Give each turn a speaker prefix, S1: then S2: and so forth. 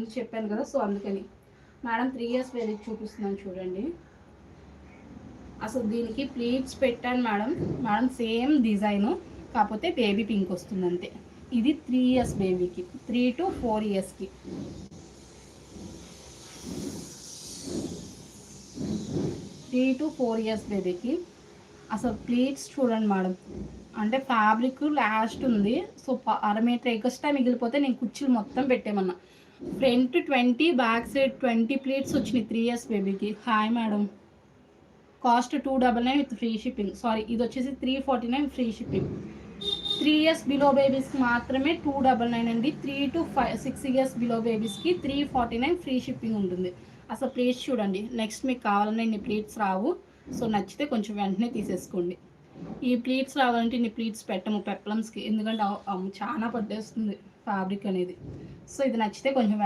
S1: ముందు చెప్పాను కదా, సో అందుకని. మేడం 3 ఇయర్స్ బేబీకి చూపిస్తున్నాను చూడండి. అసలు దీనికి ప్లీట్స్ పెట్టాను మేడం. మేడం సేమ్ డిజైను, కాకపోతే బేబీ పింక్ వస్తుంది అంతే. ఇది 3 ఇయర్స్ బేబీకి, 3 to 4 ఇయర్స్కి. బేబీకి అసలు ప్లీట్స్ చూడండి మేడం. అంటే ఫ్యాబ్రిక్ లాస్ట్ ఉంది. సో 1/2 మీటర్ ఎక్స్ట్రా మిగిలిపోతే నేను కుర్చీలు మొత్తం పెట్టేమన్నా. ఫ్రంట్ 20, బ్యాక్ సైడ్ 20 ప్లీట్స్ వచ్చినాయి 3 ఇయర్స్ బేబీకి. Hi madam. Cost 299 with free shipping. Sorry, ఇది వచ్చేసి 349 ఫ్రీ షిప్పింగ్. 3 ఇయర్స్ బిలో బేబీస్కి మాత్రమే 299 అండి. 3 to 6 ఇయర్స్ బిలో బేబీస్కి 349 ఫ్రీ షిప్పింగ్ ఉంటుంది. అసలు ప్లేట్స్ చూడండి. నెక్స్ట్ మీకు కావాలన్నా ఇన్ని ప్లేట్స్ రావు. సో నచ్చితే కొంచెం వెంటనే తీసేసుకోండి. ఈ ప్లీట్స్ రావాలంటే ఇన్ని ప్లీట్స్ పెట్టము పెప్లమ్స్కి, ఎందుకంటే చాలా పట్టేస్తుంది ఫ్యాబ్రిక్ అనేది. సో ఇది నచ్చితే కొంచెం